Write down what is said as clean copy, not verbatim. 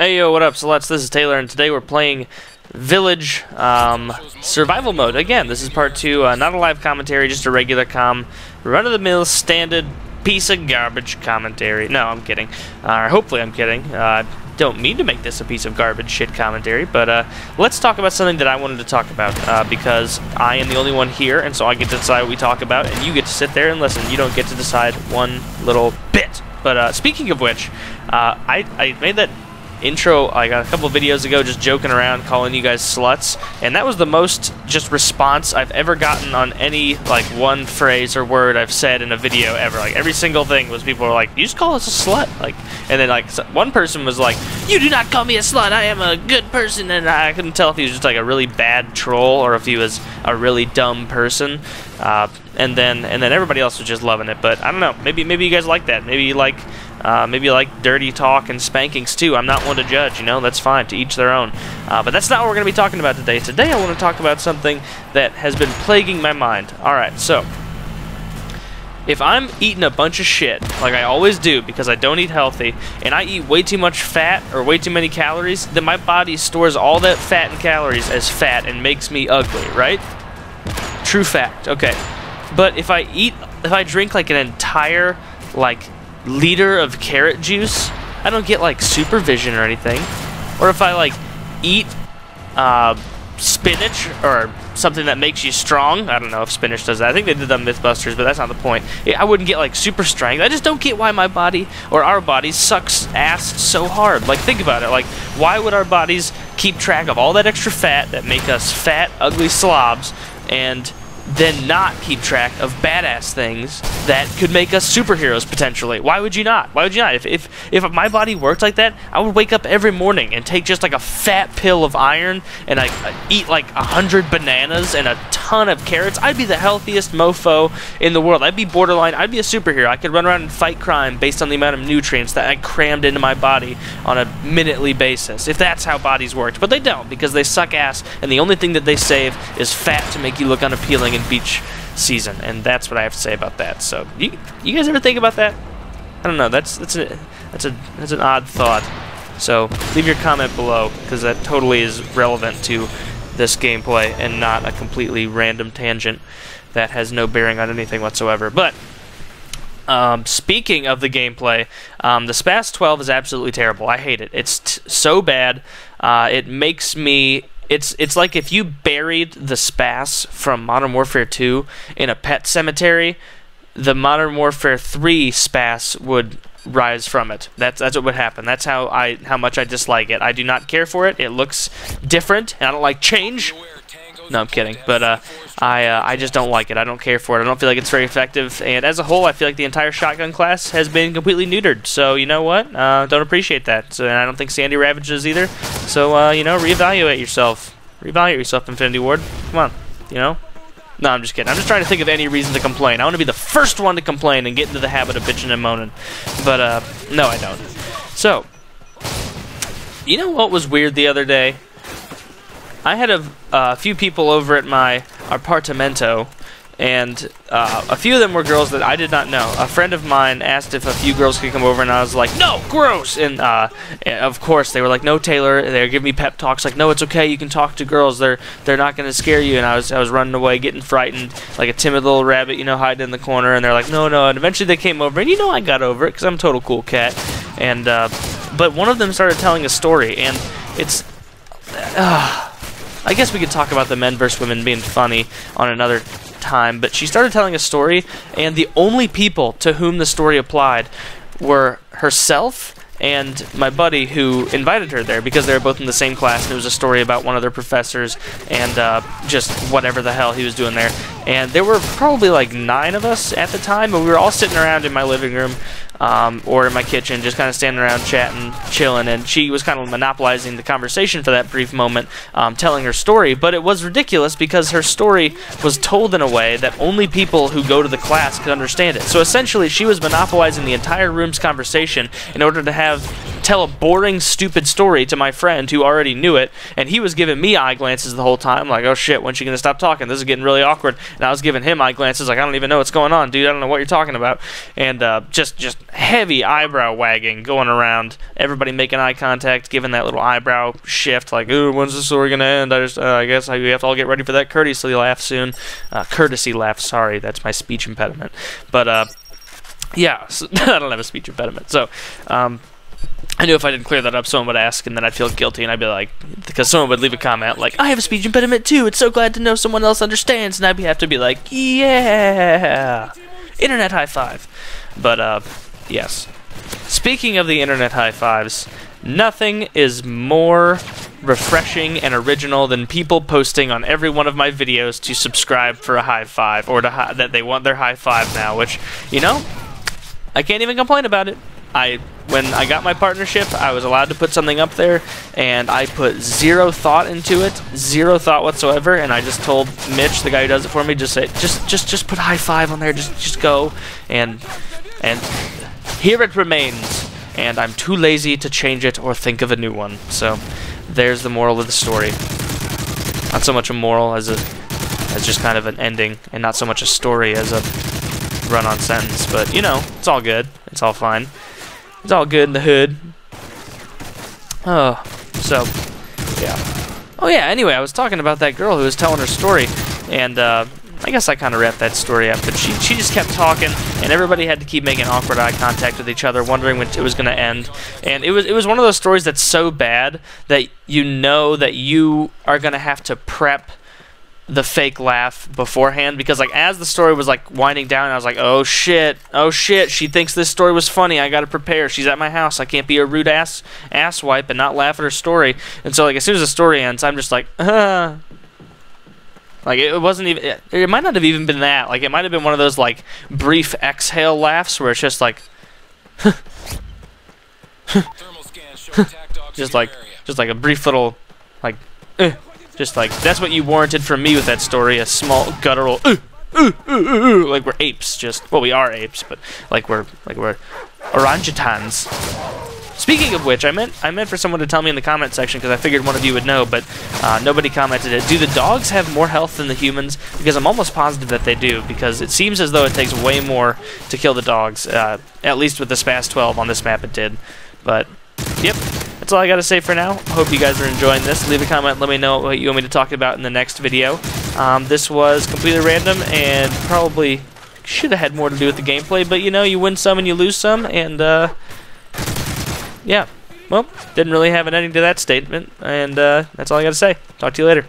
Hey yo, what up, Sluts? This is Taylor, and today we're playing Village Survival Mode. Again, this is part 2, not a live commentary, just a regular run-of-the-mill, standard piece of garbage commentary. No, I'm kidding. Hopefully I'm kidding. Don't mean to make this a piece of garbage shit commentary, but let's talk about something that I wanted to talk about, because I am the only one here, and so I get to decide what we talk about, and you get to sit there and listen. You don't get to decide one little bit. But speaking of which, I made that intro like a couple videos ago, just joking around, calling you guys sluts, and that was the most just response I've ever gotten on any like one phrase or word I've said in a video ever. Like every single thing was people were like, "You just call us a slut," like, and then like one person was like, "You do not call me a slut. I am a good person," and I couldn't tell if he was just like a really bad troll or if he was a really dumb person. And then everybody else was just loving it. But I don't know. Maybe you guys like that. Maybe you like dirty talk and spankings too. I'm not one to judge, you know, that's fine, to each their own. But that's not what we're going to be talking about today. Today I want to talk about something that has been plaguing my mind. Alright, so if I'm eating a bunch of shit, like I always do because I don't eat healthy, and I eat way too much fat or way too many calories, then my body stores all that fat and calories as fat and makes me ugly, right? True fact, okay. But if I drink like an entire, like, liter of carrot juice, I don't get like supervision or anything. Or if I like eat spinach or something that makes you strong, I don't know if spinach does that. I think they did that on Mythbusters, but that's not the point. I wouldn't get like super strength. I just don't get why my body or our bodies sucks ass so hard. Like, think about it. Like, why would our bodies keep track of all that extra fat that make us fat, ugly slobs, and then not keep track of badass things that could make us superheroes potentially? Why would you not? Why would you not? If my body worked like that, I would wake up every morning and take just like a fat pill of iron and I eat like 100 bananas and a ton of carrots. I'd be the healthiest mofo in the world. I'd be borderline. I'd be a superhero. I could run around and fight crime based on the amount of nutrients that I crammed into my body on a minutely basis, if that's how bodies worked. But they don't, because they suck ass, and the only thing that they save is fat to make you look unappealing in beach season, and that's what I have to say about that. So, you guys ever think about that? I don't know. That's an odd thought. So leave your comment below, because that totally is relevant to this gameplay and not a completely random tangent that has no bearing on anything whatsoever. But speaking of the gameplay, the SPAS 12 is absolutely terrible. I hate it. It's so bad. It makes me. It's like if you buried the SPAS from Modern Warfare 2 in a pet cemetery, the Modern Warfare 3 SPAS would rise from it. That's what would happen. That's how much I dislike it. I do not care for it. It looks different, and I don't like change. No, I'm kidding. But I just don't like it. I don't care for it. I don't feel like it's very effective. And as a whole, I feel like the entire shotgun class has been completely neutered. So, you know what? Don't appreciate that. So, and I don't think Sandy Ravage does either. So, you know, reevaluate yourself. Reevaluate yourself, Infinity Ward. Come on. You know? No, I'm just kidding. I'm just trying to think of any reason to complain. I want to be the first one to complain and get into the habit of bitching and moaning. But, no, I don't. So, you know what was weird the other day? I had a few people over at my apartamento, and a few of them were girls that I did not know. A friend of mine asked if a few girls could come over, and I was like, "No, gross!" And of course, they were like, "No, Taylor." They were giving me pep talks, like, "No, it's okay. You can talk to girls. They're not going to scare you." And I was running away, getting frightened, like a timid little rabbit, you know, hiding in the corner. And they're like, "No, no." And eventually, they came over, and you know, I got over it because I'm a total cool cat. And but one of them started telling a story, and it's. I guess we could talk about the men versus women being funny on another time, but she started telling a story, and the only people to whom the story applied were herself and my buddy who invited her there, because they were both in the same class, and it was a story about one of their professors and just whatever the hell he was doing there. And there were probably like 9 of us at the time, but we were all sitting around in my living room or in my kitchen, just kind of standing around chatting, chilling, and she was kind of monopolizing the conversation for that brief moment, telling her story. But it was ridiculous because her story was told in a way that only people who go to the class could understand it. So essentially, she was monopolizing the entire room's conversation in order to have tell a boring, stupid story to my friend who already knew it, and he was giving me eye glances the whole time, like, oh shit, when's she gonna stop talking? This is getting really awkward. And I was giving him eye glances, like, I don't even know what's going on, dude. I don't know what you're talking about. And just heavy eyebrow wagging going around. Everybody making eye contact, giving that little eyebrow shift, like, ooh, when's the story gonna end? I guess we have to all get ready for that courtesy laugh soon. Courtesy laugh, sorry, that's my speech impediment. But yeah, so I don't have a speech impediment. So I knew if I didn't clear that up, someone would ask, and then I'd feel guilty, and I'd be like, because someone would leave a comment like, I have a speech impediment too, it's so glad to know someone else understands, and I'd have to be like, yeah, internet high five. But yes, speaking of the internet high fives, nothing is more refreshing and original than people posting on every one of my videos to subscribe for a high five, or that they want their high five now, which, you know, I can't even complain about it. When I got my partnership, I was allowed to put something up there, and I put zero thought into it, zero thought whatsoever, and I just told Mitch, the guy who does it for me, just put high five on there, just go, and here it remains, and I'm too lazy to change it or think of a new one. So there's the moral of the story. Not so much a moral as just kind of an ending, and not so much a story as a run-on sentence, but you know, it's all good, it's all fine. It's all good in the hood. Oh, so, yeah. Oh yeah, anyway, I was talking about that girl who was telling her story, and I guess I kind of wrapped that story up, but she just kept talking, and everybody had to keep making awkward eye contact with each other, wondering when it was going to end. And it was one of those stories that's so bad that you know that you are going to have to prep the fake laugh beforehand, because like as the story was like winding down, I was like, oh shit, she thinks this story was funny, I gotta prepare, she's at my house, I can't be a rude asswipe and not laugh at her story. And so like as soon as the story ends, I'm just like, like it wasn't even, it might not have even been that, like it might have been one of those like brief exhale laughs where it's just like just like a brief little like just like, that's what you warranted from me with that story, a small guttural like we're apes, well, we are apes, but like we're orangutans. Speaking of which, I meant for someone to tell me in the comment section, because I figured one of you would know, but nobody commented it. Do the dogs have more health than the humans? Because I'm almost positive that they do, because it seems as though it takes way more to kill the dogs, at least with the SPAS 12 on this map it did. But, yep. That's all I gotta say for now. Hope you guys are enjoying this. Leave a comment, let me know what you want me to talk about in the next video. This was completely random and probably should have had more to do with the gameplay, but you know, you win some and you lose some, and yeah. Well, didn't really have an ending to that statement, and that's all I gotta say. Talk to you later.